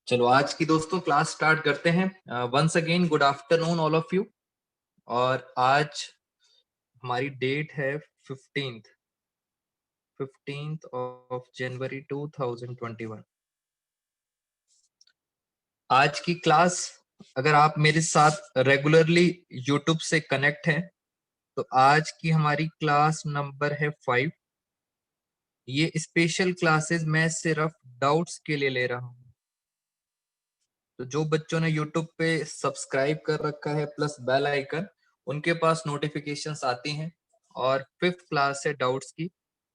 चलो आज की दोस्तों क्लास स्टार्ट करते हैं। Once again good afternoon all of you. और आज हमारी डेट है 15th ऑफ जनवरी 2021। आज की क्लास, अगर आप मेरे साथ रेगुलरली यूट्यूब से कनेक्ट हैं तो आज की हमारी क्लास नंबर है 5। ये स्पेशल क्लासेस मैं सिर्फ डाउट्स के लिए ले रहा हूँ। तो जो बच्चों ने YouTube पे सब्सक्राइब कर रखा है प्लस बेल आइकन, उनके पास नोटिफिकेशंस आती हैं। और 5th क्लास है डाउट्स की,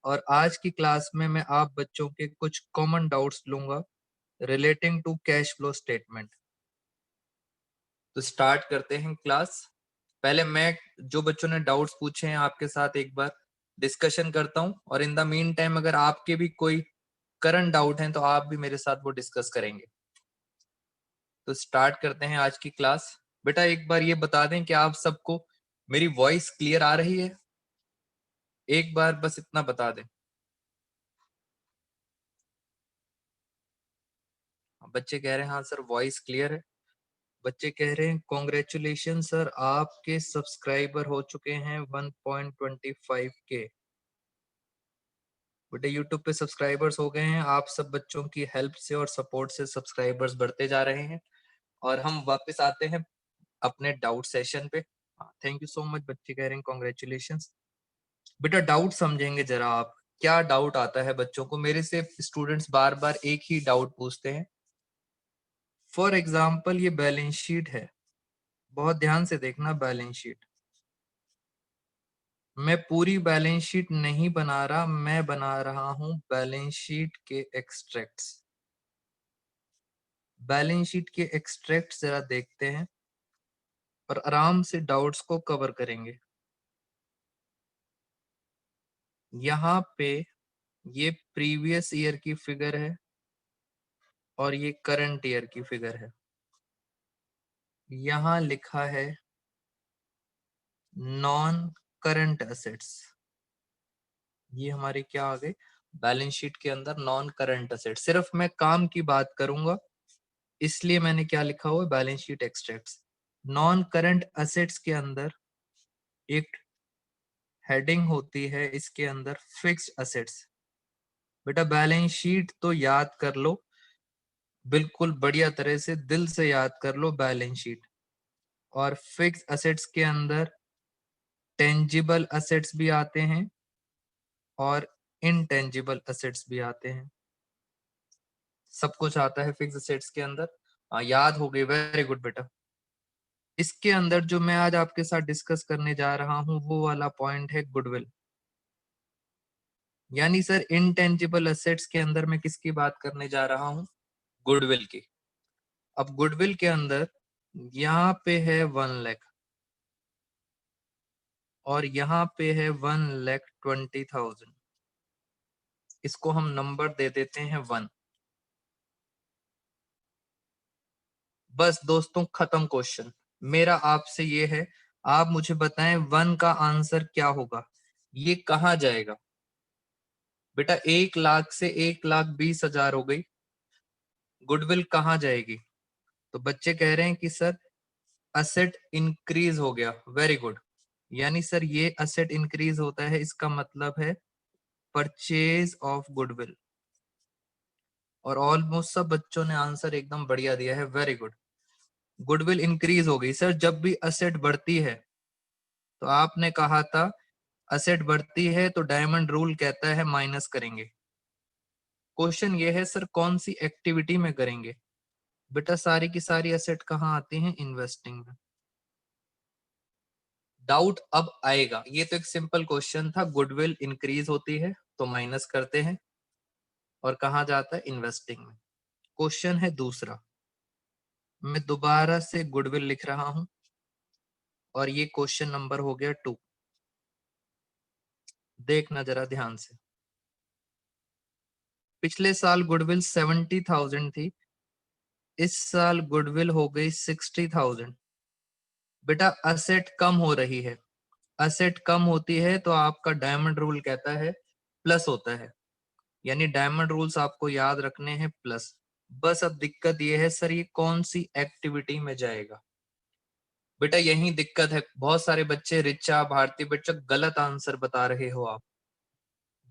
और आज की क्लास में मैं आप बच्चों के कुछ कॉमन डाउट्स लूंगा relating to cash flow statement. तो स्टार्ट करते हैं क्लास। पहले मैं जो बच्चों ने डाउट्स पूछे हैं आपके साथ एक बार डिस्कशन करता हूं, और इन द मीन टाइम अगर आपके भी कोई करंट डाउट हैं तो आप भी मेरे साथ वो डिस्कस करेंगे। तो स्टार्ट करते हैं आज की क्लास। बेटा एक बार ये बता दें कि आप सबको मेरी वॉइस क्लियर आ रही है? एक बार बस इतना बता दें। बच्चे कह रहे हैं हाँ सर वॉइस क्लियर है। बच्चे कह रहे हैं कॉन्ग्रेचुलेशन सर, आपके सब्सक्राइबर हो चुके हैं 1.25 के। बेटे यूट्यूब पे सब्सक्राइबर्स हो गए हैं, आप सब बच्चों की हेल्प से और सपोर्ट से सब्सक्राइबर्स बढ़ते जा रहे हैं। और हम वापस आते हैं अपने डाउट सेशन पे। थैंक यू सो मच, बच्चे कह रहे हैं कॉन्ग्रेचुलेशन। बेटा डाउट समझेंगे जरा आप, क्या डाउट आता है बच्चों को? मेरे से स्टूडेंट्स बार बार एक ही डाउट पूछते हैं। फॉर एग्जाम्पल ये बैलेंस शीट है, बहुत ध्यान से देखना। बैलेंस शीट, मैं पूरी बैलेंस शीट नहीं बना रहा, मैं बना रहा हूं बैलेंस शीट के एक्सट्रैक्ट्स। बैलेंस शीट के एक्सट्रैक्ट्स जरा देखते हैं और आराम से डाउट्स को कवर करेंगे। यहाँ पे ये प्रीवियस ईयर की फिगर है और ये करंट ईयर की फिगर है। यहाँ लिखा है नॉन करंट एसेट्स। ये हमारे क्या आ गए बैलेंस शीट के अंदर? Non current assets. सिर्फ मैं काम की बात करूंगा, इसलिए मैंने क्या लिखा हुआ है balance sheet extracts. Non current assets के अंदर एक हेडिंग होती है, इसके अंदर फिक्स्ड एसेट्स। बेटा बैलेंस शीट तो याद कर लो, बिल्कुल बढ़िया तरह से दिल से याद कर लो बैलेंस शीट। और फिक्स्ड एसेट्स के अंदर टेंजिबल एसेट्स भी आते हैं और इनटेंजिबल एसेट्स भी आते हैं। सब कुछ आता है फिक्स्ड एसेट्स के अंदर। याद हो गई, वेरी गुड बेटा। इसके अंदर जो मैं आज आपके साथ डिस्कस करने जा रहा हूं वो वाला पॉइंट है गुडविल। यानी सर इनटेंजिबल एसेट्स के अंदर मैं किसकी बात करने जा रहा हूं? गुडविल की। अब गुडविल के अंदर यहाँ पे है 1 लाख और यहाँ पे है 1,20,000। इसको हम नंबर दे देते हैं 1। बस दोस्तों खत्म क्वेश्चन। मेरा आपसे ये है, आप मुझे बताएं 1 का आंसर क्या होगा, ये कहाँ जाएगा? बेटा 1 लाख से 1,20,000 हो गई, गुडविल कहाँ जाएगी? तो बच्चे कह रहे हैं कि सर असेट इंक्रीज हो गया। Very good. यानी सर ये असेट इंक्रीज होता है, इसका मतलब है परचेज ऑफ गुडविल। और ऑलमोस्ट सब बच्चों ने आंसर एकदम बढ़िया दिया है, वेरी गुड। गुडविल इंक्रीज हो गई। सर जब भी असेट बढ़ती है, तो आपने कहा था असेट बढ़ती है तो डायमंड रूल कहता है माइनस करेंगे। क्वेश्चन ये है सर कौन सी एक्टिविटी में करेंगे? बेटा सारी की सारी असेट कहाँ आती हैं? इन्वेस्टिंग में। डाउट अब आएगा, ये तो एक सिंपल क्वेश्चन था। गुडविल इंक्रीज होती है तो माइनस करते हैं और कहाँ जाता है? इन्वेस्टिंग में। क्वेश्चन है दूसरा, मैं दोबारा से गुडविल लिख रहा हूं और ये क्वेश्चन नंबर हो गया 2। देखना जरा ध्यान से। पिछले साल गुडविल 70,000 थी, इस साल गुडविल हो गई 60,000। बेटा असेट कम हो रही है, असेट कम होती है तो आपका डायमंड रूल कहता है प्लस होता है। यानी डायमंड रूल्स आपको याद रखने हैं प्लस। बस अब दिक्कत ये है सर, ये कौन सी एक्टिविटी में जाएगा? बेटा यही दिक्कत है, बहुत सारे बच्चे, रिचा, भारती, बच्चा गलत आंसर बता रहे हो आप।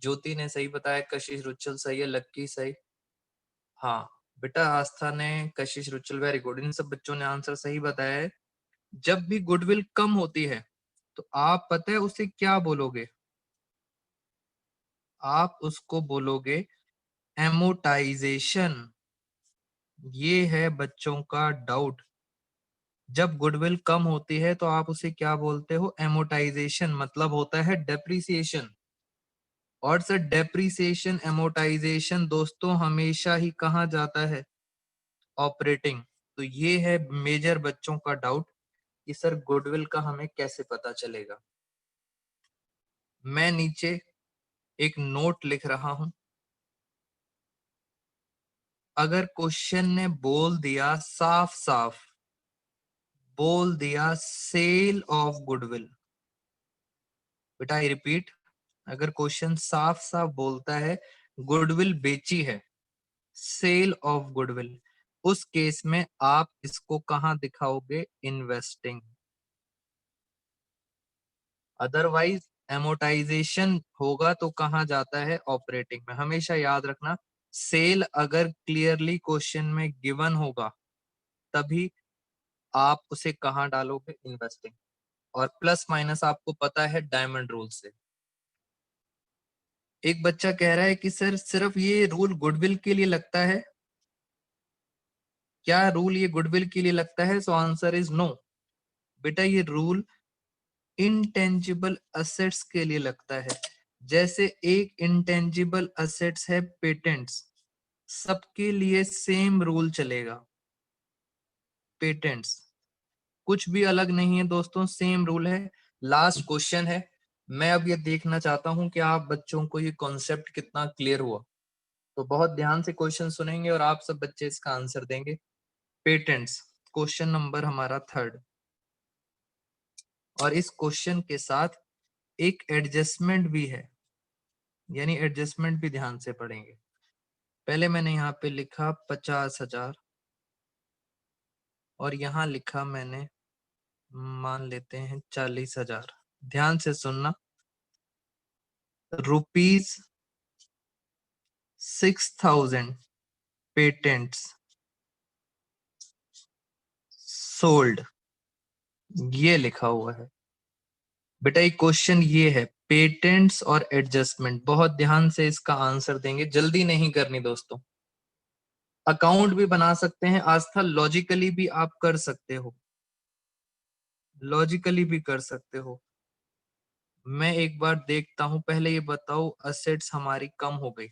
ज्योति ने सही बताया, कशिश रुचल सही है, लक्की सही। हाँ बेटा, आस्था ने, कशिश रुचल वेरी गुड, इन सब बच्चों ने आंसर सही बताया है। जब भी गुडविल कम होती है तो आप पता है उसे क्या बोलोगे? आप उसको बोलोगे एमोटाइजेशन। ये है बच्चों का डाउट। जब गुडविल कम होती है तो आप उसे क्या बोलते हो? एमोटाइजेशन, मतलब होता है डेप्रिसिएशन। और सर डेप्रिसिएशन, एमोटाइजेशन दोस्तों हमेशा ही कहाँ जाता है? ऑपरेटिंग। तो ये है मेजर बच्चों का डाउट कि सर गुडविल का हमें कैसे पता चलेगा। मैं नीचे एक नोट लिख रहा हूं। अगर क्वेश्चन ने बोल दिया साफ साफ, बोल दिया सेल ऑफ गुडविल, बेटा आई रिपीट, अगर क्वेश्चन साफ साफ बोलता है गुडविल बेची है, सेल ऑफ गुडविल, उस केस में आप इसको कहां दिखाओगे? इन्वेस्टिंग। अदरवाइज एमोटाइजेशन होगा तो कहां जाता है? ऑपरेटिंग में। हमेशा याद रखना, सेल अगर क्लियरली क्वेश्चन में गिवन होगा तभी आप उसे कहां डालोगे? इन्वेस्टिंग। और प्लस माइनस आपको पता है डायमंड रूल से। एक बच्चा कह रहा है कि सर सिर्फ ये रूल गुडविल के लिए लगता है क्या? रूल ये गुडविल के लिए लगता है? So answer is no. बेटा ये रूल इंटेंजिबल असेट्स के लिए लगता है। जैसे एक इंटेंजिबल असेट्स है पेटेंट्स, सबके लिए सेम रूल चलेगा। पेटेंट्स कुछ भी अलग नहीं है दोस्तों, सेम रूल है। लास्ट क्वेश्चन है, मैं अब ये देखना चाहता हूं कि आप बच्चों को ये कॉन्सेप्ट कितना क्लियर हुआ। तो बहुत ध्यान से क्वेश्चन सुनेंगे और आप सब बच्चे इसका आंसर देंगे। पेटेंट्स, क्वेश्चन नंबर हमारा 3rd। और इस क्वेश्चन के साथ एक एडजस्टमेंट भी है, यानी एडजस्टमेंट भी ध्यान से पढ़ेंगे। पहले मैंने यहाँ पे लिखा 50,000 और यहाँ लिखा मैंने, मान लेते हैं 40,000। ध्यान से सुनना, रुपीज 6,000 पेटेंट्स सोल्ड, ये लिखा हुआ है। बेटा ये क्वेश्चन ये है, पेटेंट्स और एडजस्टमेंट। बहुत ध्यान से इसका आंसर देंगे, जल्दी नहीं करनी दोस्तों। अकाउंट भी बना सकते हैं आस्था, लॉजिकली भी आप कर सकते हो, लॉजिकली भी कर सकते हो। मैं एक बार देखता हूं, पहले ये बताओ असेट्स हमारी कम हो गई।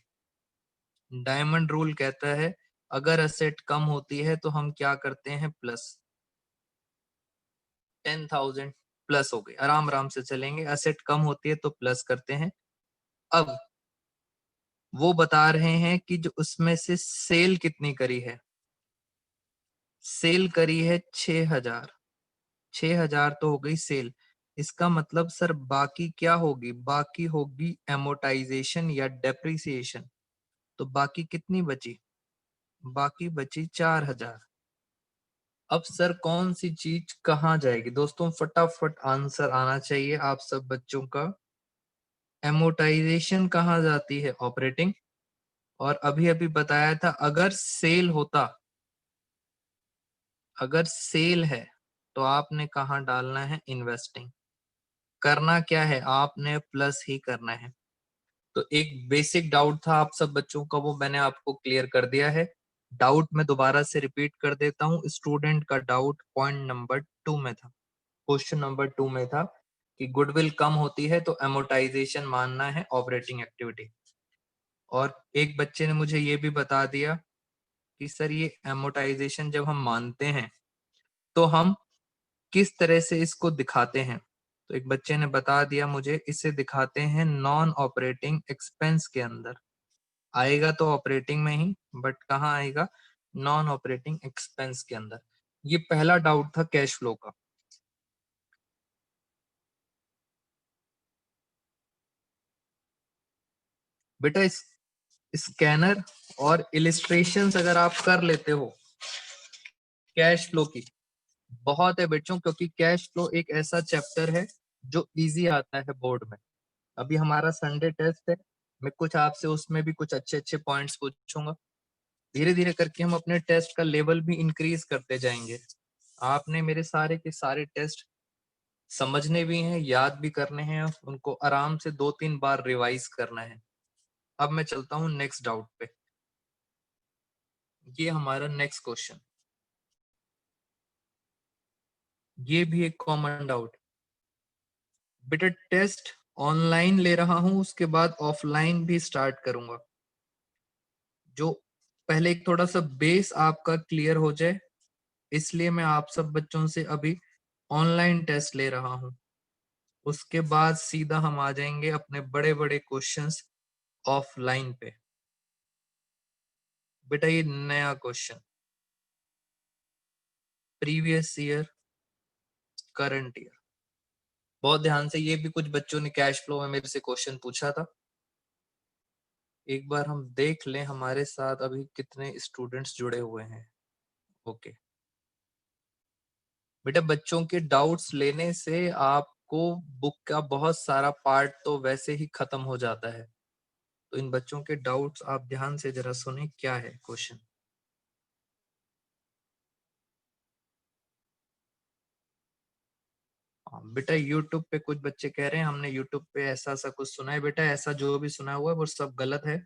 डायमंड रूल कहता है अगर असेट कम होती है तो हम क्या करते हैं? प्लस। 10,000 प्लस हो गई, आराम आराम से चलेंगे। असेट कम होती है तो प्लस करते हैं। अब वो बता रहे हैं कि जो उसमें से सेल कितनी करी है? सेल करी है 6,000। 6,000 तो हो गई सेल। इसका मतलब सर बाकी क्या होगी? बाकी होगी एमोटाइजेशन या डेप्रिसिएशन। तो बाकी कितनी बची? बाकी बची 4,000। अब सर कौन सी चीज कहाँ जाएगी? दोस्तों फटाफट आंसर आना चाहिए आप सब बच्चों का। एमोटाइजेशन कहाँ जाती है? ऑपरेटिंग। और अभी अभी बताया था अगर सेल होता, अगर सेल है तो आपने कहाँ डालना है? इन्वेस्टिंग। करना क्या है? आपने प्लस ही करना है। तो एक बेसिक डाउट था आप सब बच्चों का, वो मैंने आपको क्लियर कर दिया है। डाउट मैं दोबारा से रिपीट कर देता हूँ। स्टूडेंट का डाउट पॉइंट नंबर 2 में था, क्वेश्चन नंबर 2 में था कि गुडविल कम होती है तो एमोटाइजेशन मानना है ऑपरेटिंग एक्टिविटी। और एक बच्चे ने मुझे ये भी बता दिया कि सर ये एमोटाइजेशन जब हम मानते हैं तो हम किस तरह से इसको दिखाते हैं? तो एक बच्चे ने बता दिया मुझे, इसे दिखाते हैं नॉन ऑपरेटिंग एक्सपेंस के अंदर। आएगा तो ऑपरेटिंग में ही, बट कहाँ आएगा? नॉन ऑपरेटिंग एक्सपेंस के अंदर। ये पहला डाउट था कैश फ्लो का। बेटा इस स्कैनर और इलिस्ट्रेशंस अगर आप कर लेते हो कैश फ्लो की, बहुत है बच्चों, क्योंकि कैश फ्लो एक ऐसा चैप्टर है जो इजी आता है बोर्ड में। अभी हमारा संडे टेस्ट है, मैं कुछ आपसे उसमें भी कुछ अच्छे अच्छे पॉइंट्स पूछूंगा। धीरे धीरे करके हम अपने टेस्ट का लेवल भी इंक्रीज करते जाएंगे। आपने मेरे सारे के सारे टेस्ट समझने भी हैं, याद भी करने हैं, उनको आराम से 2-3 बार रिवाइज करना है। अब मैं चलता हूं नेक्स्ट डाउट पे। ये हमारा नेक्स्ट क्वेश्चन, ये भी एक कॉमन डाउट। बेटा टेस्ट ऑनलाइन ले रहा हूं, उसके बाद ऑफलाइन भी स्टार्ट करूंगा। जो पहले एक थोड़ा सा बेस आपका क्लियर हो जाए, इसलिए मैं आप सब बच्चों से अभी ऑनलाइन टेस्ट ले रहा हूं। उसके बाद सीधा हम आ जाएंगे अपने बड़े बड़े क्वेश्चंस ऑफलाइन पे। बेटा ये नया question, previous year current year, बहुत ध्यान से, ये भी कुछ बच्चों ने कैश फ्लो में मेरे से क्वेश्चन पूछा था। एक बार हम देख लें हमारे साथ अभी कितने स्टूडेंट्स जुड़े हुए हैं। ओके बेटा, बच्चों के डाउट्स लेने से आपको बुक का बहुत सारा पार्ट तो वैसे ही खत्म हो जाता है। तो इन बच्चों के डाउट्स आप ध्यान से जरा सुने, क्या है क्वेश्चन। बेटा यूट्यूब पे कुछ बच्चे कह रहे हैं हमने यूट्यूब पे ऐसा ऐसा कुछ सुना है। बेटा ऐसा जो भी सुना हुआ है वो सब गलत है।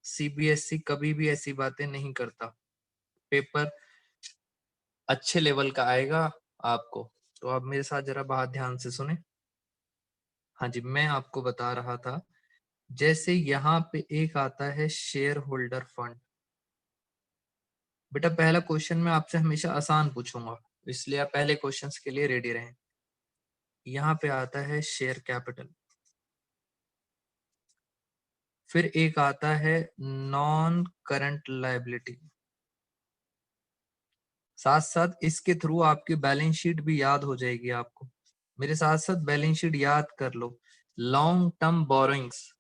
सीबीएसई कभी भी ऐसी बातें नहीं करता। पेपर अच्छे लेवल का आएगा आपको। तो आप मेरे साथ जरा बात ध्यान से सुने। हाँ जी, मैं आपको बता रहा था, जैसे यहाँ पे एक आता है शेयर होल्डर फंड। बेटा पहला क्वेश्चन मैं आपसे हमेशा आसान पूछूंगा, इसलिए आप पहले क्वेश्चंस के लिए रेडी रहें। यहाँ पे आता है शेयर कैपिटल, फिर एक आता है नॉन करंट लायबिलिटी। साथ साथ इसके थ्रू आपकी बैलेंस शीट भी याद हो जाएगी आपको। मेरे साथ साथ बैलेंस शीट याद कर लो। लॉन्ग टर्म बोरोइंग्स,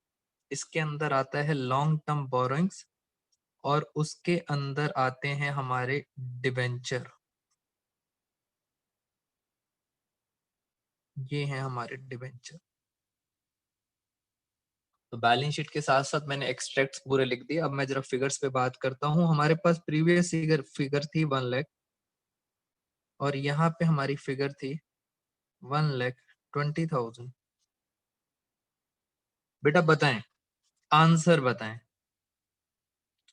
इसके अंदर आता है लॉन्ग टर्म बोरोइंग्स, और उसके अंदर आते हैं हमारे डिबेंचर। ये हैं हमारे डिबेंचर। तो बैलेंस शीट के साथ साथ मैंने एक्सट्रैक्ट्स पूरे लिख दिए। अब मैं जरा फिगर्स पे बात करता हूँ। हमारे पास प्रीवियस फिगर थी 1 लाख, और यहाँ पे हमारी फिगर थी 1,20,000। बेटा बताएं, आंसर बताएं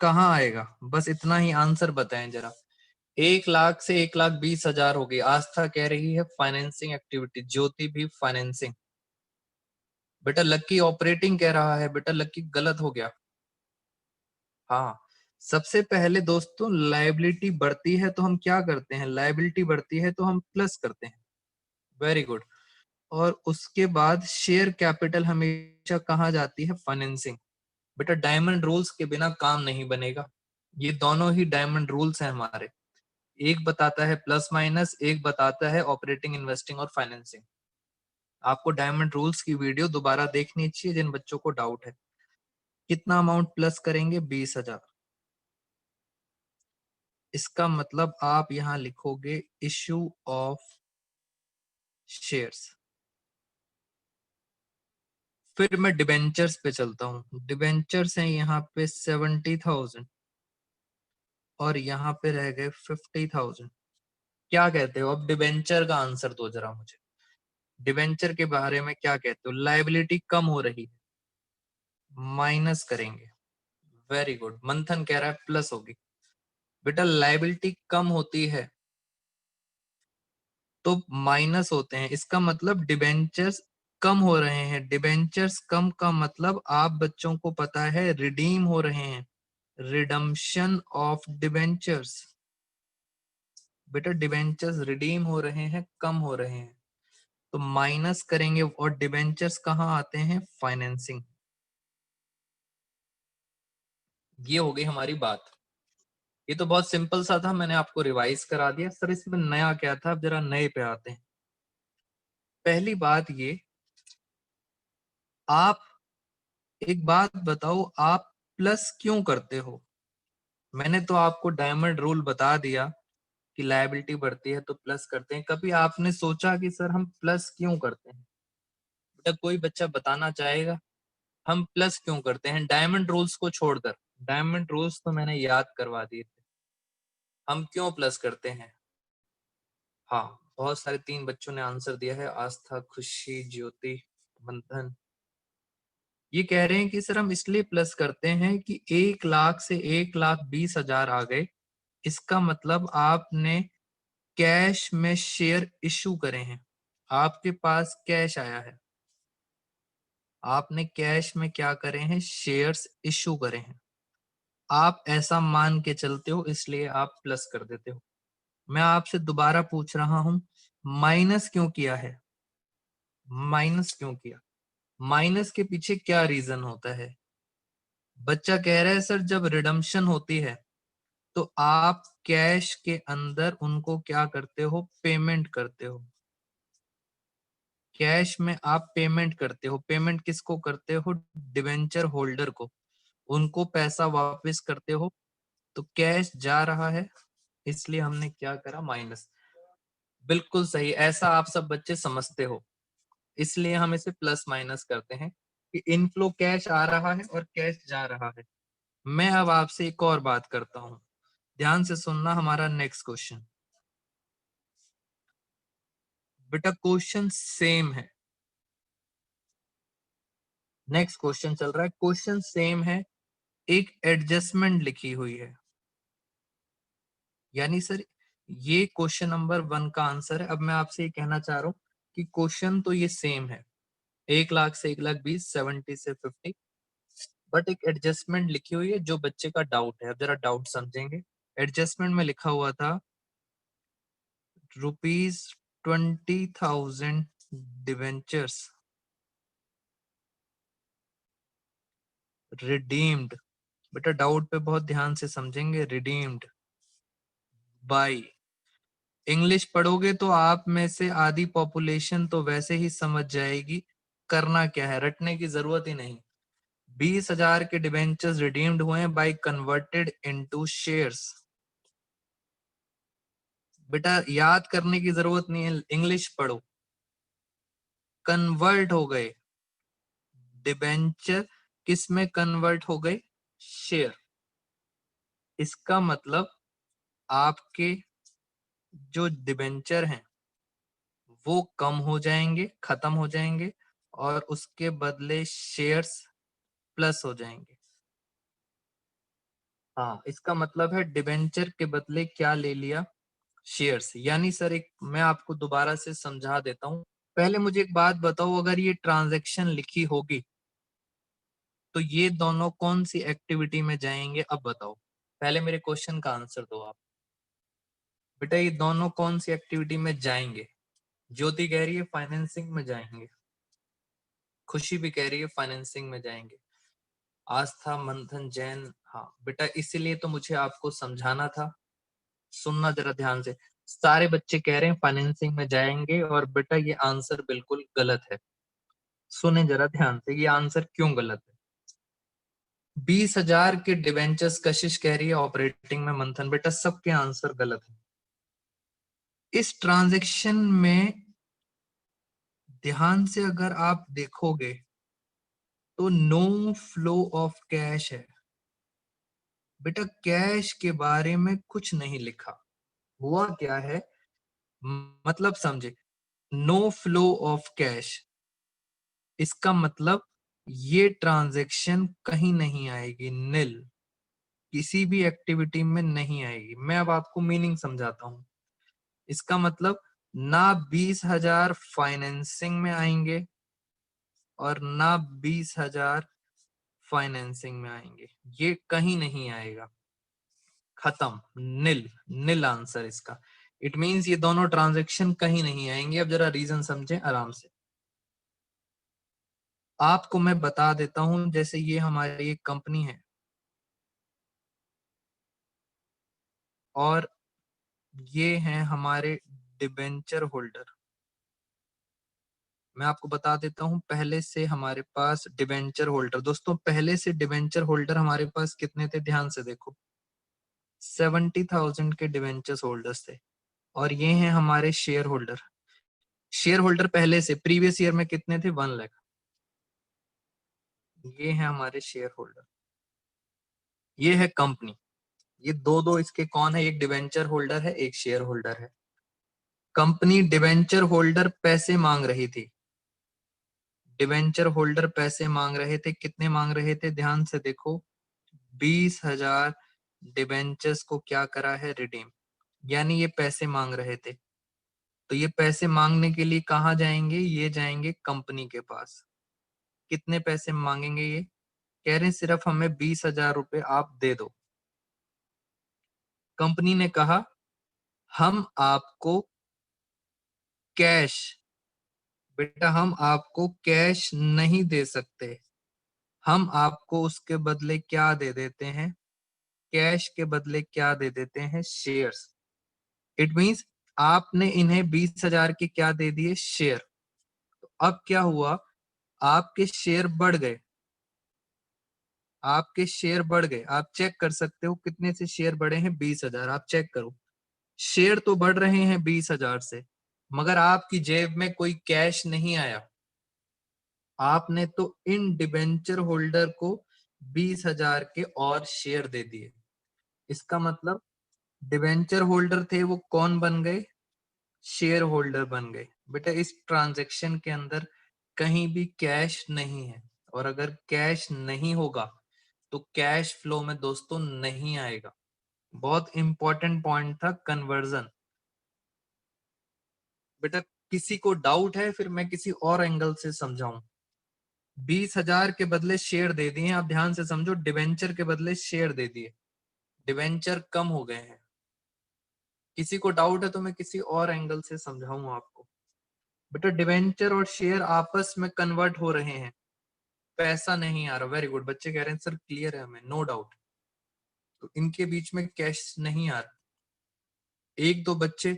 कहाँ आएगा, बस इतना ही आंसर बताएं जरा। 1 लाख से 1,20,000 हो गई। आस्था कह रही है फाइनेंसिंग एक्टिविटी, ज्योति भी फाइनेंसिंग। बेटा लक्की ऑपरेटिंग कह रहा है। बेटा लक्की गलत हो गया। हाँ, सबसे पहले दोस्तों लायबिलिटी बढ़ती है तो हम क्या करते हैं, लायबिलिटी बढ़ती है तो हम प्लस करते हैं। Very good. और उसके बाद शेयर कैपिटल हमेशा कहाँ जाती है, फाइनेंसिंग। बेटा डायमंड रूल्स के बिना काम नहीं बनेगा। ये दोनों ही डायमंड रूल्स हैं हमारे। एक बताता है प्लस माइनस, एक बताता है ऑपरेटिंग, इन्वेस्टिंग और फाइनेंसिंग। आपको डायमंड रूल्स की वीडियो दोबारा देखनी चाहिए जिन बच्चों को डाउट है। कितना अमाउंट प्लस करेंगे, 20,000। इसका मतलब आप यहां लिखोगे इश्यू ऑफ शेयर्स। फिर मैं डिबेंचर्स पे चलता हूँ। डिबेंचर्स हैं यहाँ पे 70,000, और यहाँ पे रह गए 50,000। क्या कहते हो, अब डिबेंचर का आंसर दो जरा मुझे। डिबेंचर के बारे में क्या कहते हो, लायबिलिटी कम हो रही है, माइनस करेंगे। Very good. मंथन कह रहा है प्लस होगी। बेटा लायबिलिटी कम होती है तो माइनस होते हैं, इसका मतलब डिबेंचर्स कम हो रहे हैं। डिबेंचर्स कम का मतलब आप बच्चों को पता है रिडीम हो रहे हैं, रिडम्पशन ऑफ डिबेंचर्स। बेटा डिबेंचर्स रिडीम हो रहे हैं, कम हो रहे हैं, तो माइनस करेंगे। और डिबेंचर्स कहाँ आते हैं, फाइनेंसिंग। ये हो गई हमारी बात। ये तो बहुत सिंपल सा था, मैंने आपको रिवाइज करा दिया। सर इसमें नया क्या था, अब जरा नए पे आते हैं। पहली बात ये, आप एक बात बताओ, आप प्लस क्यों करते हो? मैंने तो आपको डायमंड रूल बता दिया कि लायबिलिटी बढ़ती है तो प्लस करते हैं। कभी आपने सोचा कि सर हम प्लस क्यों करते हैं? बेटा कोई बच्चा बताना चाहेगा हम प्लस क्यों करते हैं डायमंड रूल्स को छोड़कर? डायमंड रूल्स तो मैंने याद करवा दिए थे। हम क्यों प्लस करते हैं? हाँ, बहुत सारे 3 बच्चों ने आंसर दिया है, आस्था, खुशी, ज्योति, मंथन। ये कह रहे हैं कि सर हम इसलिए प्लस करते हैं कि 1 लाख से 1,20,000 आ गए। इसका मतलब आपने कैश में शेयर इश्यू करे हैं। आपके पास कैश आया है। आपने कैश में क्या करे हैं? शेयर्स इश्यू करे हैं। आप ऐसा मान के चलते हो इसलिए आप प्लस कर देते हो। मैं आपसे दोबारा पूछ रहा हूं, माइनस क्यों किया है? माइनस क्यों किया? माइनस के पीछे क्या रीजन होता है? बच्चा कह रहा है सर जब रिडम्पशन होती है तो आप कैश के अंदर उनको क्या करते हो? पेमेंट करते हो। कैश में आप पेमेंट करते हो। पेमेंट किसको करते हो? डिवेंचर होल्डर को। उनको पैसा वापस करते हो। तो कैश जा रहा है इसलिए हमने क्या करा? माइनस। बिल्कुल सही, ऐसा आप सब बच्चे समझते हो, इसलिए हम इसे प्लस माइनस करते हैं कि इनफ्लो कैश आ रहा है और कैश जा रहा है। मैं अब आपसे एक और बात करता हूं, ध्यान से सुनना हमारा नेक्स्ट क्वेश्चन। बेटा क्वेश्चन सेम है, नेक्स्ट क्वेश्चन चल रहा है, क्वेश्चन सेम है, एक एडजस्टमेंट लिखी हुई है। यानी सर ये क्वेश्चन नंबर 1 का आंसर है। अब मैं आपसे ये कहना चाह रहा हूँ कि क्वेश्चन तो ये सेम है, 1 लाख से 1,20,000, 70 से 50, बट एक एडजस्टमेंट लिखी हुई है जो बच्चे का डाउट है। अब जरा डाउट समझेंगे। एडजस्टमेंट में लिखा हुआ था ₹20,000 डिवेंचर्स रिडीम्ड। बेटा डाउट पे बहुत ध्यान से समझेंगे। रिडीम्ड बाय, इंग्लिश पढ़ोगे तो आप में से आधी पॉपुलेशन तो वैसे ही समझ जाएगी। करना क्या है, रटने की जरूरत ही नहीं। 20,000 के डिबेंचर्स रिडीम्ड हुए बाय कन्वर्टेड इनटू शेयर्स। बेटा याद करने की जरूरत नहीं है, इंग्लिश पढ़ो। कन्वर्ट हो गए, डिबेंचर किस में कन्वर्ट हो गए? शेयर। इसका मतलब आपके जो डिबेंचर हैं वो कम हो जाएंगे, खत्म हो जाएंगे, और उसके बदले शेयर्स प्लस हो जाएंगे। हाँ, इसका मतलब है डिबेंचर के बदले क्या ले लिया? शेयर्स। यानी सर एक मैं आपको दोबारा से समझा देता हूँ। पहले मुझे एक बात बताओ, अगर ये ट्रांजैक्शन लिखी होगी तो ये दोनों कौन सी एक्टिविटी में जाएंगे? अब बताओ, पहले मेरे क्वेश्चन का आंसर दो आप। बेटा ये दोनों कौन सी एक्टिविटी में जाएंगे? ज्योति कह रही है फाइनेंसिंग में जाएंगे, खुशी भी कह रही है फाइनेंसिंग में जाएंगे, आस्था, मंथन, जैन। हाँ बेटा इसीलिए तो मुझे आपको समझाना था। सुनना जरा ध्यान से। सारे बच्चे कह रहे हैं फाइनेंसिंग में जाएंगे, और बेटा ये आंसर बिल्कुल गलत है। सुने जरा ध्यान से, ये आंसर क्यों गलत है? 20,000 के डिवेंचर्स कशिश कह रही है ऑपरेटिंग में, मंथन। बेटा सबके आंसर गलत है। इस ट्रांजैक्शन में ध्यान से अगर आप देखोगे तो नो फ्लो ऑफ कैश है। बेटा कैश के बारे में कुछ नहीं लिखा। हुआ क्या है, मतलब समझे, नो फ्लो ऑफ कैश, इसका मतलब ये ट्रांजैक्शन कहीं नहीं आएगी, नील, किसी भी एक्टिविटी में नहीं आएगी। मैं अब आपको मीनिंग समझाता हूं। इसका मतलब ना 20,000 फाइनेंसिंग में आएंगे और ना 20,000 फाइनेंसिंग में आएंगे, ये कहीं नहीं आएगा। खत्म, नील, नील आंसर इसका। इट मींस ये दोनों ट्रांजैक्शन कहीं नहीं आएंगे। अब जरा रीजन समझें आराम से। आपको मैं बता देता हूं, जैसे ये हमारी एक कंपनी है और ये हैं हमारे डिबेंचर होल्डर। मैं आपको बता देता हूं, पहले से हमारे पास डिबेंचर होल्डर, दोस्तों पहले से डिबेंचर होल्डर हमारे पास कितने थे, ध्यान से देखो, 70,000 के डिबेंचर होल्डर्स थे। और ये हैं हमारे शेयर होल्डर। शेयर होल्डर पहले से प्रीवियस ईयर में कितने थे, 1 लाख। ये है हमारे शेयर होल्डर। ये है कंपनी। ये दो दो इसके कौन है, एक डिबेंचर होल्डर है, एक शेयर होल्डर है। कंपनी डिबेंचर होल्डर पैसे मांग रही थी। डिबेंचर होल्डर पैसे मांग रहे थे, कितने मांग रहे थे, ध्यान से देखो, 20,000 डिबेंचर्स को क्या करा है, रिडीम, यानी ये पैसे मांग रहे थे। तो ये पैसे मांगने के लिए कहाँ जाएंगे, ये जाएंगे कंपनी के पास। कितने पैसे मांगेंगे, ये कह रहे हैं सिर्फ हमें 20,000 रुपए आप दे दो। कंपनी ने कहा हम आपको कैश, बेटा हम आपको कैश नहीं दे सकते, हम आपको उसके बदले क्या दे देते हैं, कैश के बदले क्या दे देते हैं, शेयर्स। इट मींस आपने इन्हें 20,000 के क्या दे दिए, शेयर। तो अब क्या हुआ, आपके शेयर बढ़ गए, आपके शेयर बढ़ गए। आप चेक कर सकते हो कितने से शेयर बढ़े हैं, 20,000। आप चेक करो, शेयर तो बढ़ रहे हैं 20,000 से, मगर आपकी जेब में कोई कैश नहीं आया। आपने तो इन डिबेंचर होल्डर को 20,000 के और शेयर दे दिए। इसका मतलब डिबेंचर होल्डर थे वो कौन बन गए, शेयर होल्डर बन गए। बेटा इस ट्रांजैक्शन के अंदर कहीं भी कैश नहीं है, और अगर कैश नहीं होगा तो कैश फ्लो में दोस्तों नहीं आएगा। बहुत इंपॉर्टेंट पॉइंट था कन्वर्जन। बेटा किसी को डाउट है, फिर मैं किसी और एंगल से समझाऊं। 20,000 के बदले शेयर दे दिए, आप ध्यान से समझो, डिवेंचर के बदले शेयर दे दिए, डिवेंचर कम हो गए हैं। किसी को डाउट है तो मैं किसी और एंगल से समझाऊं आपको। बेटा डिवेंचर और शेयर आपस में कन्वर्ट हो रहे हैं, पैसा नहीं आ रहा। वेरी गुड, बच्चे कह रहे हैं सर क्लियर है हमें, नो डाउट। तो इनके बीच में कैश नहीं आ रहा। एक दो बच्चे,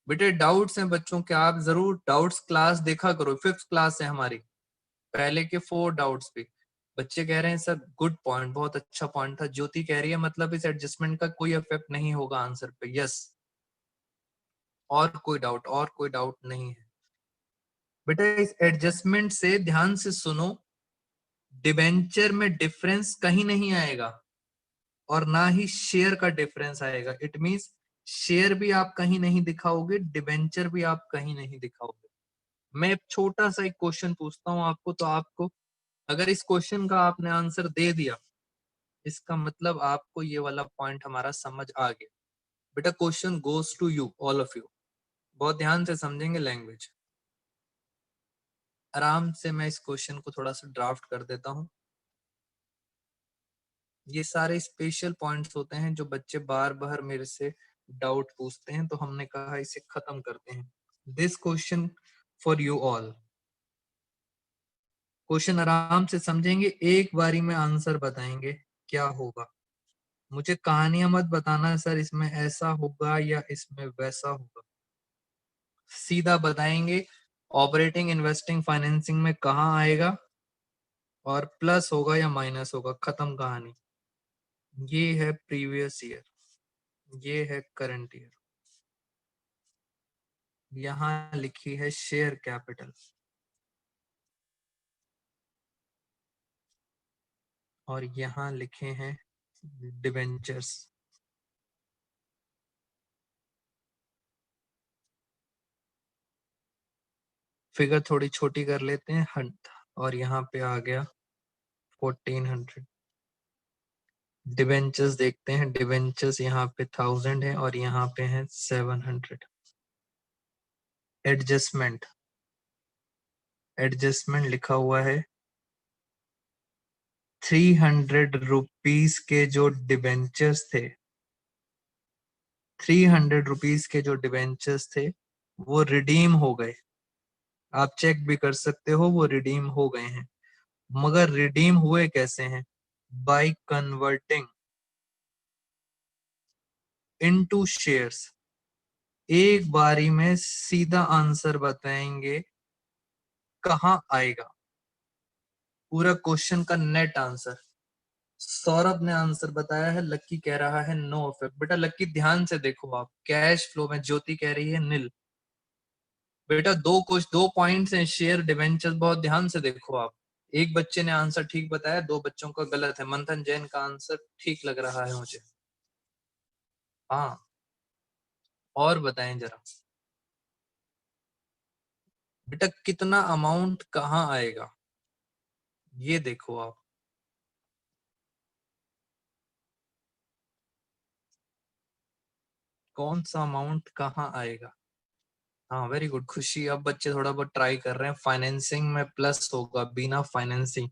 बेटे डाउट्स हैं बच्चों के, आप जरूर डाउट्स क्लास देखा करो, 5th क्लास है हमारी, पहले के 4 डाउट्स पे। बच्चे कह रहे हैं सर गुड पॉइंट, बहुत अच्छा पॉइंट था। ज्योति कह रही है मतलब इस एडजस्टमेंट का कोई इफेक्ट नहीं होगा आंसर पे, यस। और कोई डाउट, और कोई डाउट नहीं है। बेटा इस एडजस्टमेंट से ध्यान से सुनो, डिबेंचर में डिफरेंस कहीं नहीं आएगा और ना ही शेयर का डिफरेंस आएगा। इट मींस शेयर भी आप कहीं नहीं दिखाओगे, डिबेंचर भी आप कहीं नहीं दिखाओगे। मैं एक छोटा सा एक क्वेश्चन पूछता हूं आपको, तो आपको अगर इस क्वेश्चन का आपने आंसर दे दिया, इसका मतलब आपको ये वाला पॉइंट हमारा समझ आ गया। बेटा question goes to you, all of you, बहुत ध्यान से समझेंगे लैंग्वेज। आराम से मैं इस क्वेश्चन को थोड़ा सा ड्राफ्ट कर देता हूं। ये सारे स्पेशल पॉइंट्स होते हैं जो बच्चे बार बार मेरे से डाउट पूछते हैं, तो हमने कहा इसे खत्म करते हैं। This question for you all. Question आराम से समझेंगे, एक बारी में आंसर बताएंगे क्या होगा। मुझे कहानियां मत बताना सर इसमें ऐसा होगा या इसमें वैसा होगा, सीधा बताएंगे ऑपरेटिंग इन्वेस्टिंग फाइनेंसिंग में कहाँ आएगा और प्लस होगा या माइनस होगा, खत्म कहानी। ये है प्रीवियस ईयर, ये है करंट ईयर, यहाँ लिखी है शेयर कैपिटल, और यहाँ लिखे हैं डिवेंचर्स। फिगर थोड़ी छोटी कर लेते हैं, हंट, और यहाँ पे आ गया 1400। डिवेंचर्स देखते हैं, डिवेंचर्स यहाँ पे 1000 है और यहाँ पे है 700। एडजस्टमेंट, एडजस्टमेंट लिखा हुआ है 300 रुपीज के जो डिवेंचर्स थे, 300 रुपीज के जो डिवेंचर्स थे वो रिडीम हो गए। आप चेक भी कर सकते हो, वो रिडीम हो गए हैं। मगर रिडीम हुए कैसे हैं, बाय कन्वर्टिंग इनटू शेयर्स। एक बारी में सीधा आंसर बताएंगे, कहाँ आएगा, पूरा क्वेश्चन का नेट आंसर। सौरभ ने आंसर बताया है, लक्की कह रहा है नो इफेक्ट। बेटा लक्की ध्यान से देखो, आप कैश फ्लो में ज्योति कह रही है नील। बेटा दो पॉइंट्स हैं, शेयर डिवेंचर, बहुत ध्यान से देखो आप। एक बच्चे ने आंसर ठीक बताया, दो बच्चों का गलत है। मंथन जैन का आंसर ठीक लग रहा है मुझे। हाँ, और बताएं जरा बेटा, कितना अमाउंट कहाँ आएगा, ये देखो आप। कौन सा अमाउंट कहाँ आएगा। हाँ वेरी गुड खुशी, अब बच्चे थोड़ा बहुत ट्राई कर रहे हैं। फाइनेंसिंग में प्लस होगा, बिना फाइनेंसिंग।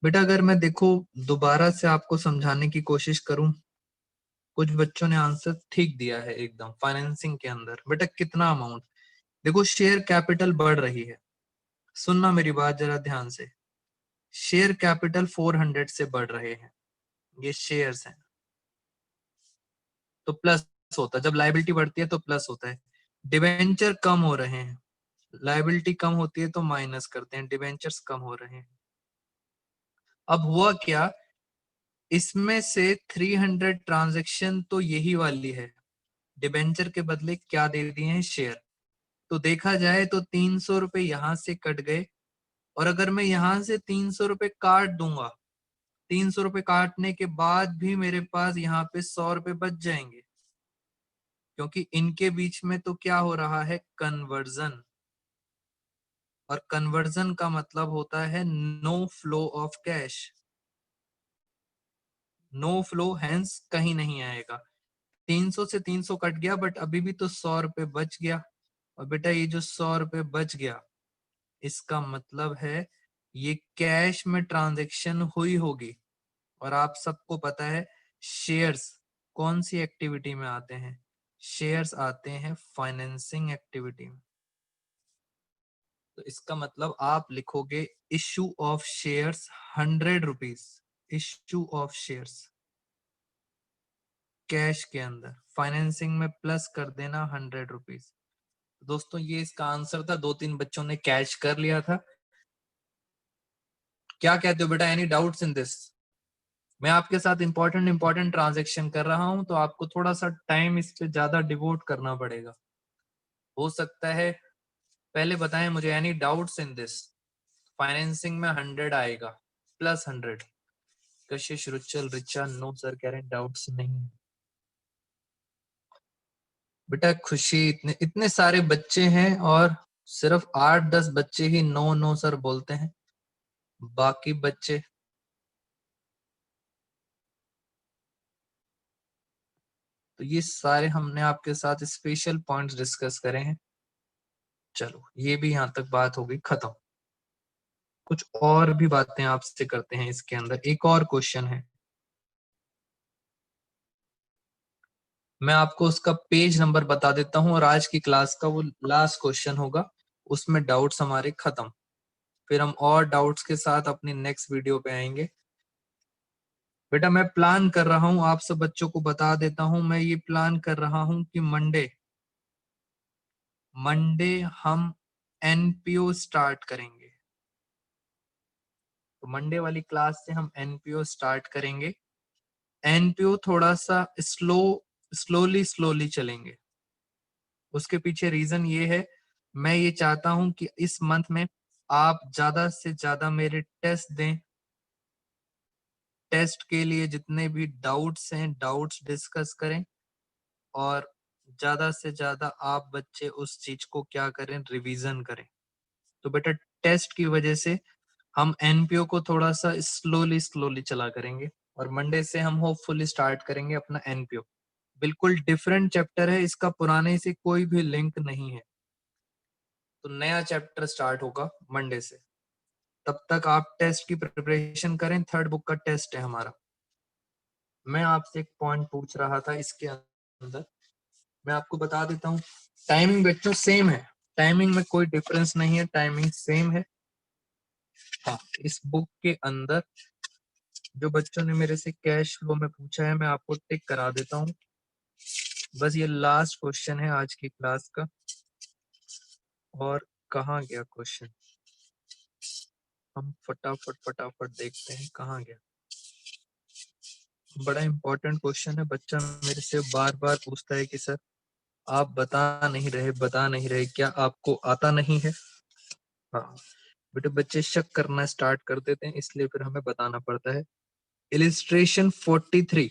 बेटा अगर मैं देखो दोबारा से आपको समझाने की कोशिश करूं, कुछ बच्चों ने आंसर ठीक दिया है एकदम फाइनेंसिंग के अंदर। बेटा कितना अमाउंट, देखो शेयर कैपिटल बढ़ रही है, सुनना मेरी बात जरा ध्यान से। शेयर कैपिटल 400 से बढ़ रहे हैं, ये शेयर्स हैं, तो प्लस होता है। जब लायबिलिटी बढ़ती है तो प्लस होता है। डिवेंचर कम हो रहे हैं, लायबिलिटी कम होती है तो माइनस करते हैं, डिवेंचर्स कम हो रहे हैं। अब हुआ क्या, इसमें से 300 ट्रांजैक्शन तो यही वाली है, डिबेंचर के बदले क्या दे दिए हैं, शेयर। तो देखा जाए तो 300 रुपए यहां से कट गए, और अगर मैं यहां से 300 रुपए काट दूंगा, 300 रुपए काटने के बाद भी मेरे पास यहाँ पे 100 रुपए बच जाएंगे, क्योंकि इनके बीच में तो क्या हो रहा है, कन्वर्जन। और कन्वर्जन का मतलब होता है no flow of cash, no flow, hence कहीं नहीं आएगा। 300 से 300 कट गया, बट अभी भी तो 100 रुपए बच गया। और बेटा ये जो 100 रुपए बच गया, इसका मतलब है ये कैश में ट्रांजैक्शन हुई होगी। और आप सबको पता है शेयर्स कौन सी एक्टिविटी में आते हैं, शेयर्स आते हैं फाइनेंसिंग एक्टिविटी में। तो इसका मतलब आप लिखोगे issue of shares 100 rupees, issue of shares cash के अंदर, फाइनेंसिंग में प्लस कर देना 100 रुपीज। दोस्तों ये इसका आंसर था, 2-3 बच्चों ने कैच कर लिया था। क्या कहते हो बेटा, एनी डाउट्स इन दिस। मैं आपके साथ इंपॉर्टेंट ट्रांजेक्शन कर रहा हूं, तो आपको थोड़ा सा टाइम इस पे ज्यादा डिवोट करना पड़ेगा। हो सकता है पहले बताएं मुझे, any doubts in this. Financing में 100 आएगा, प्लस 100। कशिश रुचल रिचा नो सर कह रहे हैं डाउट्स नहीं। बेटा खुशी, इतने इतने सारे बच्चे हैं और सिर्फ 8-10 बच्चे ही नो नो सर बोलते हैं, बाकी बच्चे। तो ये सारे हमने आपके साथ स्पेशल पॉइंट्स डिस्कस करे हैं। चलो ये भी यहाँ तक बात हो गई खत्म। कुछ और भी बातें आपसे करते हैं, इसके अंदर एक और क्वेश्चन है, मैं आपको उसका पेज नंबर बता देता हूं, और आज की क्लास का वो लास्ट क्वेश्चन होगा, उसमें डाउट्स हमारे खत्म। फिर हम और डाउट्स के साथ अपनी नेक्स्ट वीडियो पे आएंगे। बेटा मैं प्लान कर रहा हूं, आप सब बच्चों को बता देता हूं, मैं ये प्लान कर रहा हूं कि मंडे मंडे हम एनपीओ स्टार्ट करेंगे। तो मंडे वाली क्लास से हम एनपीओ स्टार्ट करेंगे। एनपीओ थोड़ा सा स्लोली स्लोली चलेंगे। उसके पीछे रीजन ये है, मैं ये चाहता हूं कि इस मंथ में आप ज्यादा से ज्यादा मेरे टेस्ट दें। टेस्ट के लिए जितने भी डाउट्स हैं, डाउट्स डिस्कस करें, और ज्यादा से ज्यादा आप बच्चे उस चीज को क्या करें, रिवीजन करें। तो बेटा टेस्ट की वजह से हम एनपीओ को थोड़ा सा स्लोली स्लोली चला करेंगे, और मंडे से हम होपफुली स्टार्ट करेंगे अपना एनपीओ। बिल्कुल डिफरेंट चैप्टर है, इसका पुराने से कोई भी लिंक नहीं है। तो नया चैप्टर स्टार्ट होगा मंडे से। तब तक आप टेस्ट की प्रिपरेशन करें, थर्ड बुक का टेस्ट है हमारा। मैं आपसे एक पॉइंट पूछ रहा था इसके अंदर, मैं आपको बता देता हूँ। टाइमिंग बच्चों सेम है, टाइमिंग में कोई डिफरेंस नहीं है, टाइमिंग सेम है। हाँ, इस बुक के अंदर जो बच्चों ने मेरे से कैश फ्लो में पूछा है, मैं आपको टिक करा देता हूँ। बस ये लास्ट क्वेश्चन है आज की क्लास का, और कहाँ गया क्वेश्चन? हम फटाफट देखते हैं कहाँ गया। बड़ा इंपॉर्टेंट क्वेश्चन है। बच्चा मेरे से बार बार पूछता है कि सर आप बता नहीं रहे, क्या आपको आता नहीं है? हाँ बेटे, बच्चे शक करना स्टार्ट कर देते हैं, इसलिए फिर हमें बताना पड़ता है। इलिस्ट्रेशन 43,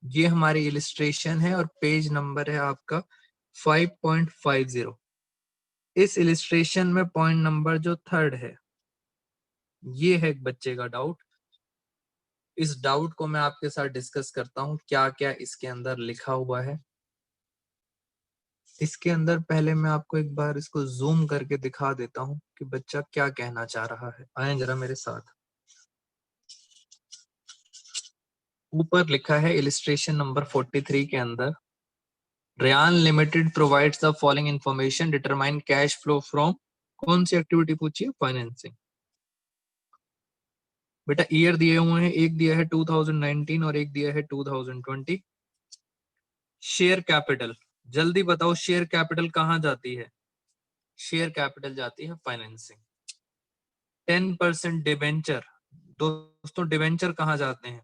ये हमारी इलिस्ट्रेशन है और पेज नंबर है आपका 5.50। इस इलिस्ट्रेशन में पॉइंट नंबर जो 3 है, ये है एक बच्चे का डाउट। इस डाउट को मैं आपके साथ डिस्कस करता हूं, क्या क्या इसके अंदर लिखा हुआ है। इसके अंदर पहले मैं आपको एक बार इसको जूम करके दिखा देता हूं कि बच्चा क्या कहना चाह रहा है। आए जरा मेरे साथ। ऊपर लिखा है इलिस्ट्रेशन नंबर 43 के अंदर, Ryan limited provides the following information, determine cash flow from, कौन सी एक्टिविटी पूछी है? फाइनेंसिंग। बेटा ईयर दिए हुए हैं, एक दिया है 2019 और एक दिया है 2020। शेयर कैपिटल, जल्दी बताओ शेयर कैपिटल कहाँ जाती है? शेयर कैपिटल जाती है फाइनेंसिंग। 10% डिबेंचर, दोस्तों डिबेंचर कहाँ जाते हैं?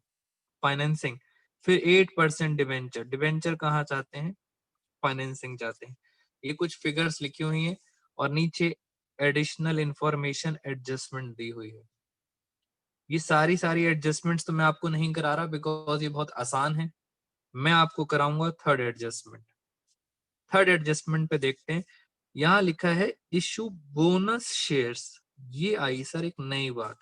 फाइनेंसिंग। फिर 8% डिबेंचर, डिबेंचर कहाँ जाते हैं? फाइनेंसिंग जाते हैं। ये कुछ फिगर्स लिखी हुई हैं और नीचे एडिशनल इंफॉर्मेशन एडजस्टमेंट दी हुई है। ये सारी एडजस्टमेंट्स तो मैं आपको नहीं करा रहा बिकॉज ये बहुत आसान है। मैं आपको कराऊंगा थर्ड एडजस्टमेंट। थर्ड एडजस्टमेंट पे देखते हैं। यहाँ लिखा है इशू बोनस शेयर्स, ये आई सर एक नई बात।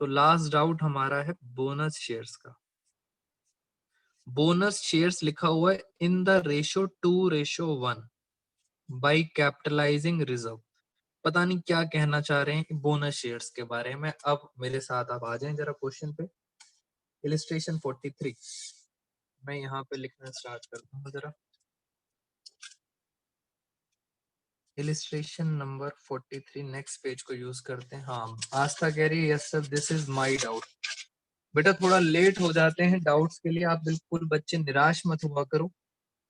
तो लास्ट डाउट हमारा है बोनस शेयर्स का। बोनस शेयर्स लिखा हुआ है in the ratio 2:1 by capitalising reserve. पता नहीं क्या कहना चाह रहे हैं बोनस शेयर्स के बारे में। अब मेरे साथ आप आ जाएं जरा क्वेश्चन पे। इलिस्ट्रेशन 43 मैं यहाँ पे लिखना स्टार्ट करता हूँ जरा। इलिस्ट्रेशन नंबर 43 नेक्स्ट पेज को यूज करते हैं। हाँ आस्था कह रही है yes sir this is my doubt. बेटा थोड़ा लेट हो जाते हैं डाउट्स के लिए, आप बिल्कुल बच्चे निराश मत हुआ करो,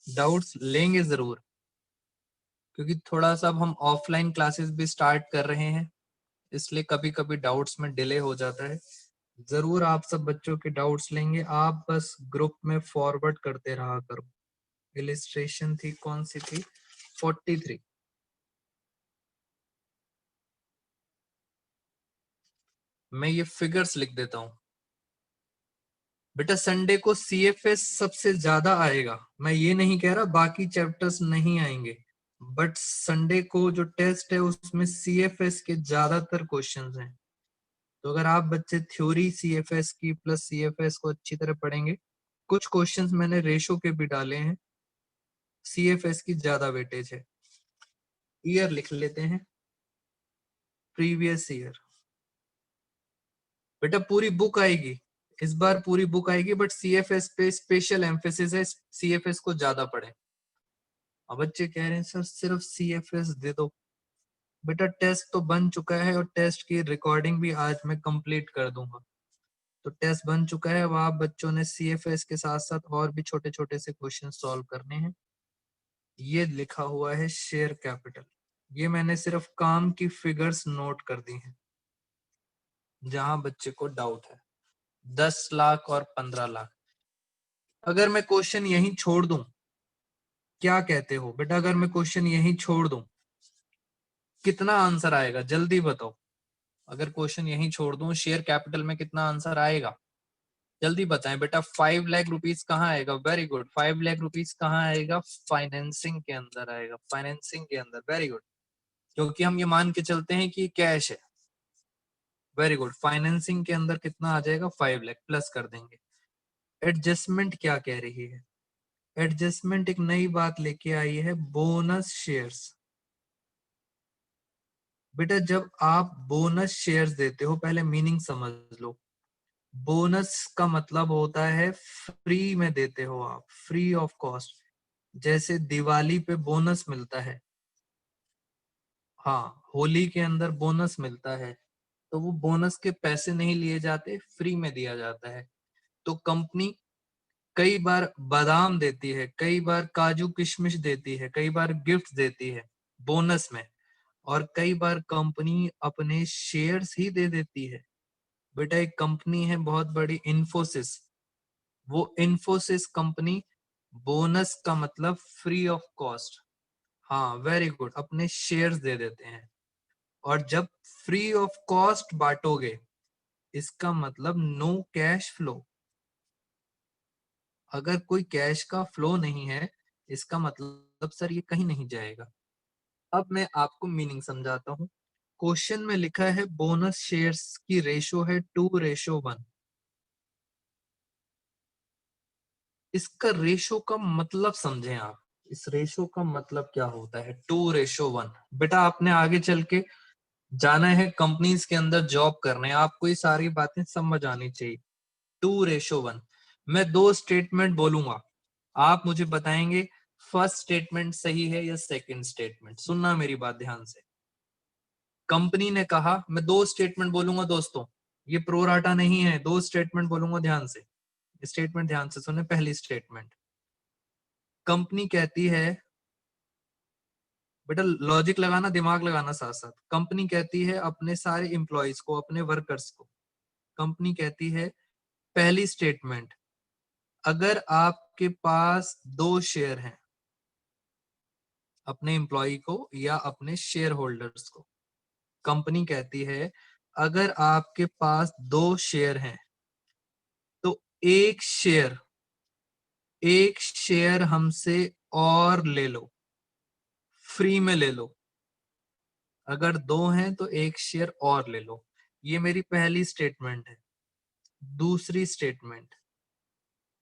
डाउट्स लेंगे जरूर, क्योंकि थोड़ा सा अब हम ऑफलाइन क्लासेस भी स्टार्ट कर रहे हैं, इसलिए कभी कभी डाउट्स में डिले हो जाता है। जरूर आप सब बच्चों के डाउट्स लेंगे, आप बस ग्रुप में फॉरवर्ड करते रहा करो। इलिस्ट्रेशन थी कौन सी थी? 43। मैं ये फिगर्स लिख देता हूं। बेटा संडे को सीएफएस सबसे ज्यादा आएगा, मैं ये नहीं कह रहा बाकी चैप्टर्स नहीं आएंगे, बट संडे को जो टेस्ट है उसमें सीएफएस के ज्यादातर क्वेश्चंस हैं। तो अगर आप बच्चे थ्योरी सीएफएस की प्लस सीएफएस को अच्छी तरह पढ़ेंगे, कुछ क्वेश्चंस मैंने रेशो के भी डाले हैं, सीएफएस की ज्यादा वेटेज है। ईयर लिख लेते हैं, प्रीवियस ईयर। बेटा पूरी बुक आएगी, इस बार पूरी बुक आएगी, बट सीएफएस पे स्पेशल एम्फेसिस है, सीएफएस को ज्यादा पढ़े। अब बच्चे कह रहे हैं सर सिर्फ सीएफएस दे दो। बेटा टेस्ट तो बन चुका है और टेस्ट की रिकॉर्डिंग भी आज मैं कंप्लीट कर दूंगा। तो टेस्ट बन चुका है, अब आप बच्चों ने सीएफएस के साथ साथ और भी छोटे छोटे से क्वेश्चन सॉल्व करने हैं। ये लिखा हुआ है शेयर कैपिटल, ये मैंने सिर्फ काम की फिगर्स नोट कर दी हैं जहां बच्चे को डाउट है। 10 लाख और 15 लाख। अगर मैं क्वेश्चन यहीं छोड़ दूं, क्या कहते हो बेटा? अगर मैं क्वेश्चन यहीं छोड़ दूं कितना आंसर आएगा जल्दी बताओ। अगर क्वेश्चन यहीं छोड़ दूं शेयर कैपिटल में कितना आंसर आएगा जल्दी बताएं बेटा। 5 लाख रुपीस कहाँ आएगा? वेरी गुड, 5 लाख रुपीस कहाँ आएगा? फाइनेंसिंग के अंदर आएगा, फाइनेंसिंग के अंदर। वेरी गुड, क्योंकि हम ये मान के चलते हैं कि कैश है। वेरी गुड, फाइनेंसिंग के अंदर कितना आ जाएगा? 5 लाख प्लस कर देंगे। एडजस्टमेंट क्या कह रही है? एडजस्टमेंट एक नई बात लेके आई है, बोनस शेयर्स। बेटा जब आप बोनस शेयर्स देते हो, पहले मीनिंग समझ लो। बोनस का मतलब होता है फ्री में देते हो आप, फ्री ऑफ कॉस्ट। जैसे दिवाली पे बोनस मिलता है, हाँ होली के अंदर बोनस मिलता है, तो वो बोनस के पैसे नहीं लिए जाते, फ्री में दिया जाता है। तो कंपनी कई बार बादाम देती है, कई बार काजू किशमिश देती है, कई बार गिफ्ट देती है बोनस में। और कई बार कंपनी अपने शेयर्स ही दे देती है। बेटा एक कंपनी है बहुत बड़ी, इन्फोसिस, वो इन्फोसिस कंपनी बोनस का मतलब फ्री ऑफ कॉस्ट, हाँ वेरी गुड, अपने शेयर्स दे देते हैं। और जब फ्री ऑफ कॉस्ट बांटोगे इसका मतलब नो कैश फ्लो। अगर कोई कैश का फ्लो नहीं है इसका मतलब सर ये कहीं नहीं जाएगा। अब मैं आपको मीनिंग समझाता हूँ। क्वेश्चन में लिखा है बोनस शेयर्स की रेशो है 2:1। इसका रेशो का मतलब समझें आप, इस रेशो का मतलब क्या होता है 2:1। बेटा आपने आगे चल के जाना है कंपनीज के अंदर जॉब करने, आपको ये सारी बातें समझ आनी चाहिए। 2:1। मैं दो स्टेटमेंट बोलूंगा, आप मुझे बताएंगे फर्स्ट स्टेटमेंट सही है या सेकंड स्टेटमेंट। सुनना मेरी बात ध्यान से। कंपनी ने कहा, मैं दो स्टेटमेंट बोलूंगा दोस्तों, ये प्रोराटा नहीं है, दो स्टेटमेंट बोलूंगा, ध्यान से स्टेटमेंट ध्यान से सुने। पहली स्टेटमेंट, कंपनी कहती है, बेटा लॉजिक लगाना, दिमाग लगाना साथ साथ। कंपनी कहती है अपने सारे एम्प्लॉयज को, अपने वर्कर्स को, कंपनी कहती है पहली स्टेटमेंट, अगर आपके पास दो शेयर हैं, अपने एम्प्लॉय को या अपने शेयर होल्डर्स को, कंपनी कहती है अगर आपके पास दो शेयर हैं तो एक शेयर हमसे और ले लो, फ्री में ले लो। अगर दो हैं तो एक शेयर और ले लो। ये मेरी पहली स्टेटमेंट है। दूसरी स्टेटमेंट,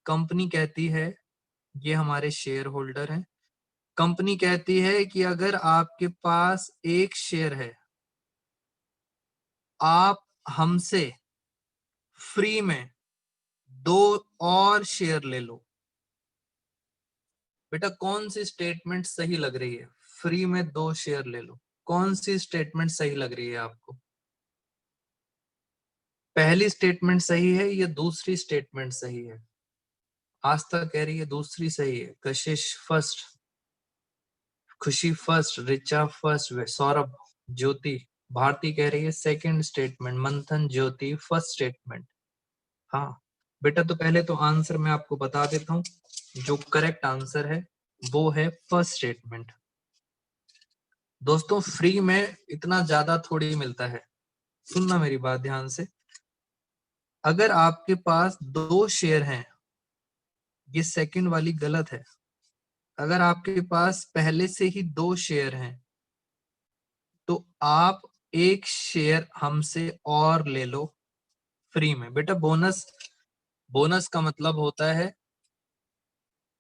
कंपनी कहती है, ये हमारे शेयर होल्डर हैं, कंपनी कहती है कि अगर आपके पास एक शेयर है आप हमसे फ्री में दो और शेयर ले लो। बेटा कौन सी स्टेटमेंट सही लग रही है? फ्री में दो शेयर ले लो, कौन सी स्टेटमेंट सही लग रही है आपको? पहली स्टेटमेंट सही है या दूसरी स्टेटमेंट सही है? आस्था कह रही है दूसरी सही है, कशिश फर्स्ट, खुशी फर्स्ट, रिचा फर्स्ट, सौरभ, ज्योति, भारती कह रही है सेकंड स्टेटमेंट, मंथन, ज्योति फर्स्ट स्टेटमेंट। हाँ बेटा, तो पहले तो आंसर मैं आपको बता देता हूँ। जो करेक्ट आंसर है वो है फर्स्ट स्टेटमेंट। दोस्तों फ्री में इतना ज्यादा थोड़ी मिलता है, सुनना मेरी बात ध्यान से। अगर आपके पास दो शेयर हैं, ये सेकंड वाली गलत है। अगर आपके पास पहले से ही दो शेयर हैं तो आप एक शेयर हमसे और ले लो फ्री में। बेटा बोनस, बोनस का मतलब होता है,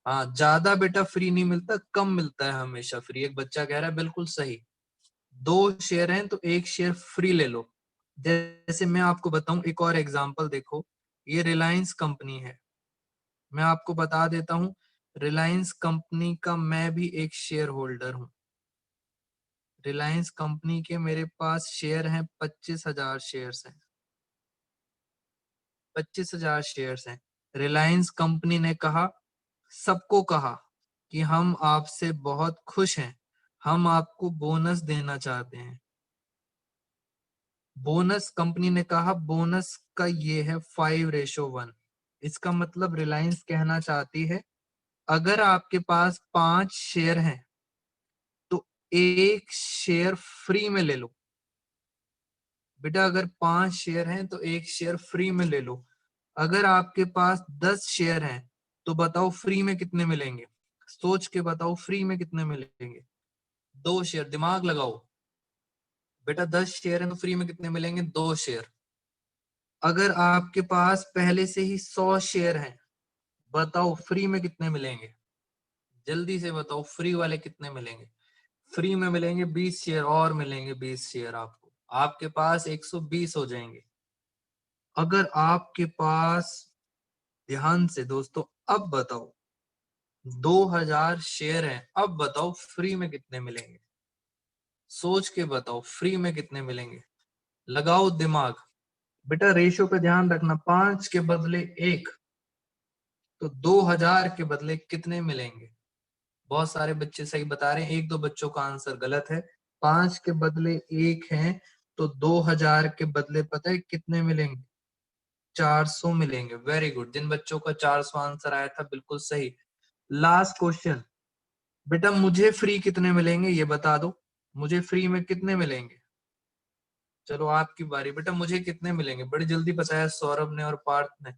हाँ ज्यादा बेटा फ्री नहीं मिलता, कम मिलता है हमेशा फ्री। एक बच्चा कह रहा है बिल्कुल सही, दो शेयर हैं तो एक शेयर फ्री ले लो। जैसे मैं आपको बताऊं एक और एग्जांपल, देखो ये रिलायंस कंपनी है, मैं आपको बता देता हूं, रिलायंस कंपनी का मैं भी एक शेयर होल्डर हूं। रिलायंस कंपनी के मेरे पास शेयर हैं, 25,000 शेयर्स हैं, 25,000 शेयर्स हैं। रिलायंस कंपनी ने कहा, सबको कहा कि हम आपसे बहुत खुश हैं, हम आपको बोनस देना चाहते हैं। बोनस कंपनी ने कहा, बोनस का ये है 5:1। इसका मतलब रिलायंस कहना चाहती है अगर आपके पास 5 शेयर हैं तो एक शेयर फ्री में ले लो। बेटा अगर 5 शेयर हैं तो एक शेयर फ्री में ले लो। अगर आपके पास 10 शेयर हैं तो बताओ फ्री में कितने मिलेंगे? सोच के बताओ फ्री में कितने मिलेंगे? दो शेयर, दिमाग लगाओ बेटा। 10 शेयर हैं तो फ्री में कितने मिलेंगे? दो शेयर। अगर आपके पास पहले से ही 100 शेयर हैं, बताओ फ्री में कितने मिलेंगे? जल्दी से बताओ फ्री वाले कितने मिलेंगे? फ्री में मिलेंगे 20 शेयर, और मिलेंगे 20 शेयर आपको, आपके पास 120 हो जाएंगे। अगर आपके पास, ध्यान से दोस्तों, अब बताओ 2000 शेयर हैं, अब बताओ फ्री में कितने मिलेंगे? सोच के बताओ फ्री में कितने मिलेंगे, लगाओ दिमाग। बेटा रेशियो पे ध्यान रखना, 5 के बदले 1, तो 2000 के बदले कितने मिलेंगे? बहुत सारे बच्चे सही बता रहे हैं, एक दो बच्चों का आंसर गलत है। 5 के बदले 1 है तो 2000 के बदले पता है कितने मिलेंगे? 400 मिलेंगे। वेरी गुड, जिन बच्चों का 400 आंसर आया था बिल्कुल सही। लास्ट क्वेश्चन, बेटा मुझे फ्री कितने मिलेंगे ये बता दो, मुझे फ्री में कितने मिलेंगे? चलो आपकी बारी। बेटा मुझे कितने मिलेंगे? बड़ी जल्दी बताया सौरभ ने और पार्थ ने।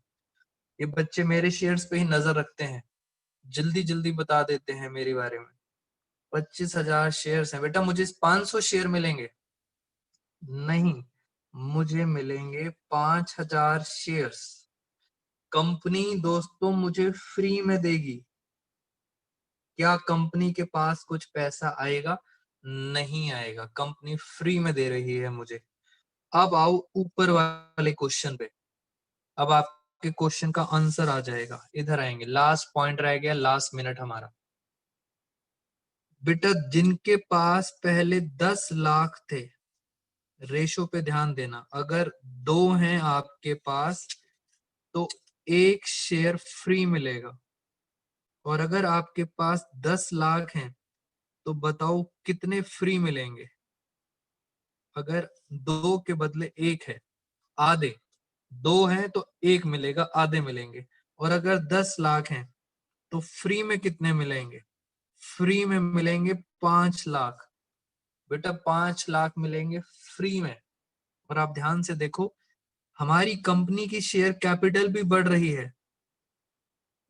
ये बच्चे मेरे शेयर्स पे ही नजर रखते हैं, जल्दी जल्दी बता देते हैं मेरे बारे में। 25,000 शेयर्स हैं बेटा, मुझे 500 शेयर मिलेंगे? नहीं, मुझे मिलेंगे 5,000 शेयर्स। कंपनी दोस्तों मुझे फ्री में देगी। क्या कंपनी के पास कुछ पैसा आएगा? नहीं आएगा, कंपनी फ्री में दे रही है मुझे। अब आओ ऊपर वाले क्वेश्चन पे। अब आपके क्वेश्चन का आंसर आ जाएगा, इधर आएंगे। लास्ट पॉइंट रह गया, लास्ट मिनट हमारा। बेटा जिनके पास पहले 10 लाख थे, रेशो पे ध्यान देना, अगर 2 हैं आपके पास तो 1 शेयर फ्री मिलेगा, और अगर आपके पास 10 लाख हैं तो बताओ कितने फ्री मिलेंगे? अगर 2 के बदले 1 है, आधे। 2 हैं तो 1 मिलेगा, आधे मिलेंगे। और अगर 10 लाख हैं तो फ्री में कितने मिलेंगे? फ्री में मिलेंगे 5 लाख। बेटा 5 लाख मिलेंगे फ्री में। और आप ध्यान से देखो, हमारी कंपनी की शेयर कैपिटल भी बढ़ रही है।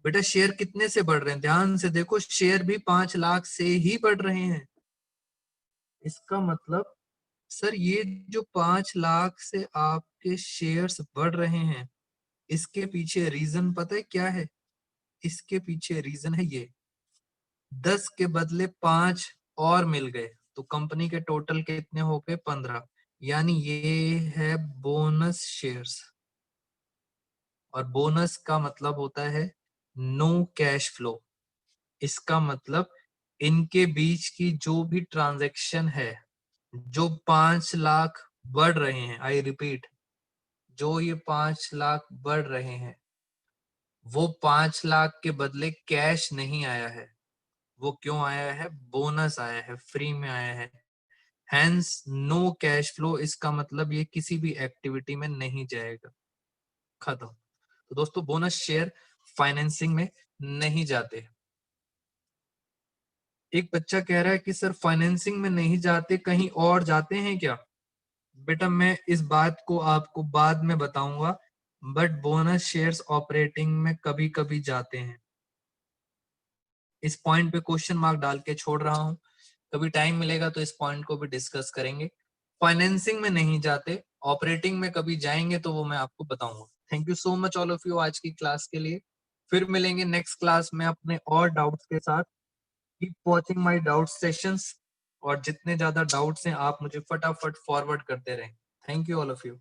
बेटा शेयर कितने से बढ़ रहे हैं? ध्यान से देखो, शेयर भी 5 लाख से ही बढ़ रहे हैं। इसका मतलब सर ये जो 5 लाख से आपके शेयर्स बढ़ रहे हैं, इसके पीछे रीजन पता है क्या है? इसके पीछे रीजन है ये, 10 के बदले 5 और मिल गए तो कंपनी के टोटल कितने हो गए? 15। यानी ये है बोनस शेयर्स, और बोनस का मतलब होता है नो कैश फ्लो। इसका मतलब इनके बीच की जो भी ट्रांजैक्शन है, जो 5 लाख बढ़ रहे हैं, आई रिपीट, जो ये 5 लाख बढ़ रहे हैं, वो 5 लाख के बदले कैश नहीं आया है। वो क्यों आया है? बोनस आया है, फ्री में आया है। हैंस नो कैश फ्लो, इसका मतलब ये किसी भी एक्टिविटी में नहीं जाएगा। खत्म। तो दोस्तों बोनस शेयर फाइनेंसिंग में नहीं जाते। एक बच्चा कह रहा है कि सर फाइनेंसिंग में नहीं जाते, कहीं और जाते हैं क्या? बेटा मैं इस बात को आपको बाद में बताऊंगा, बट बोनस शेयर्स ऑपरेटिंग में कभी कभी जाते हैं। इस पॉइंट पे क्वेश्चन मार्क डाल के छोड़ रहा हूं, कभी टाइम मिलेगा तो इस पॉइंट को भी डिस्कस करेंगे। फाइनेंसिंग में नहीं जाते, ऑपरेटिंग में कभी जाएंगे तो वो मैं आपको बताऊंगा। Thank you so much all of you आज की क्लास के लिए। फिर मिलेंगे नेक्स्ट क्लास में अपने और डाउट्स के साथ। Keep watching my doubt sessions, और जितने ज्यादा डाउट्स हैं आप मुझे फटाफट फॉरवर्ड करते रहें। Thank you all of you.